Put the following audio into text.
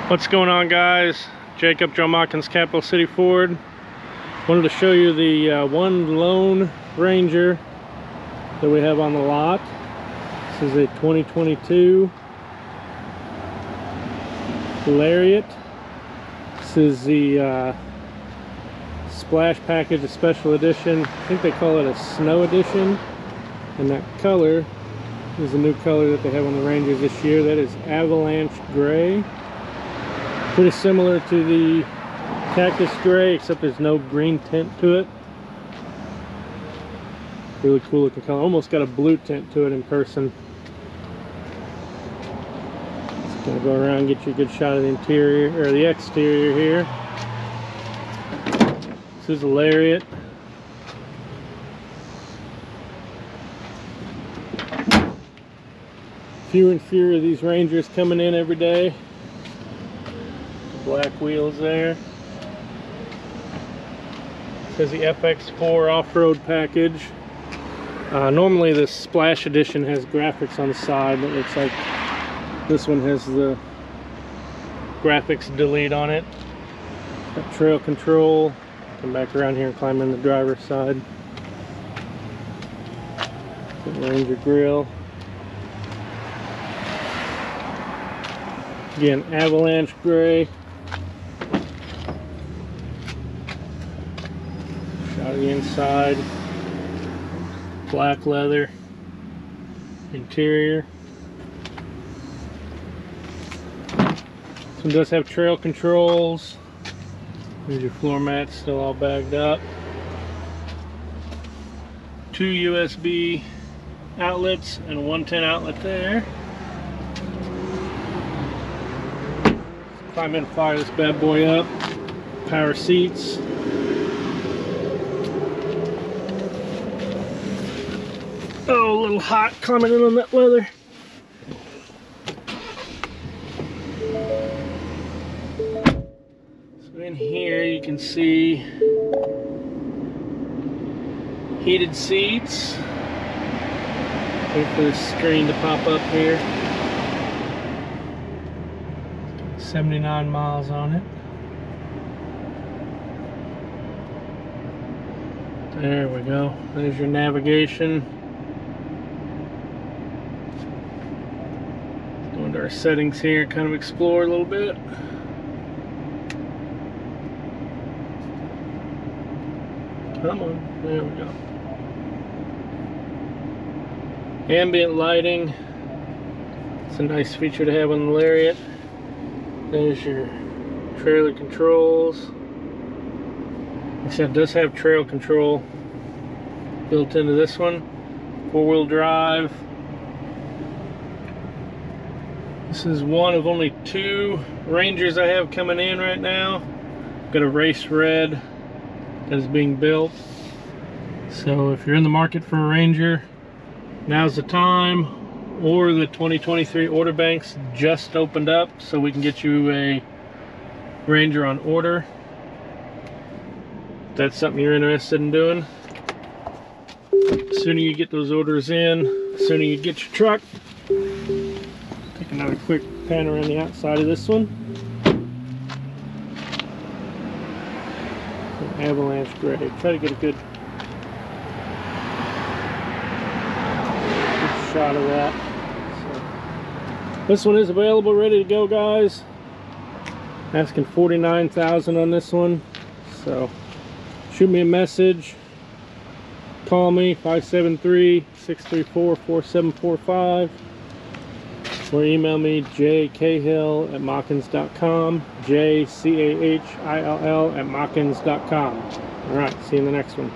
What's going on, guys? Jacob, Joe Machens, Capital City Ford. Wanted to show you the one Lone Ranger that we have on the lot. This is a 2022 Lariat. This is the Splash Package, a special edition. I think they call it a Snow Edition. And that color is a new color that they have on the Rangers this year. That is Avalanche Gray. Pretty similar to the Cactus Gray, except there's no green tint to it. Really cool looking color. Almost got a blue tint to it in person. Just gonna go around and get you a good shot of the interior, or the exterior here. This is a Lariat. Fewer and fewer of these Rangers coming in every day. Black wheels there. It says the FX4 off-road package. Normally this Splash Edition has graphics on the side, but it looks like this one has the graphics delete on it. Got trail control. Come back around here and climb in the driver's side. Ranger grill. Again, Avalanche Gray. Shot of the inside. Black leather. Interior. This one does have trail controls. There's your floor mat, still all bagged up. 2 USB outlets and a 110 outlet there. Climb in and fire this bad boy up. Power seats. Oh, a little hot climbing in on that leather. So in here you can see heated seats. Wait for the screen to pop up here. 79 miles on it. There we go. There's your navigation. Let's go into our settings here, kind of explore a little bit. Come on, there we go. Ambient lighting. It's a nice feature to have on the Lariat. There's your trailer controls. Like I said, it does have trail control built into this one. 4-wheel drive. This is one of only 2 Rangers I have coming in right now. Got a race red that is being built. So if you're in the market for a Ranger, now's the time. Or the 2023 order banks just opened up, so we can get you a Ranger on order. If that's something you're interested in doing. The sooner you get those orders in, the sooner you get your truck. Take another quick pan around the outside of this one. An Avalanche Gray. Try to get a good shot of that. This one is available, ready to go, guys. Asking $49,000 on this one. So shoot me a message. Call me 573-634-4745, or email me jcahill@machens.com. jcahill@machens.com. All right, see you in the next one.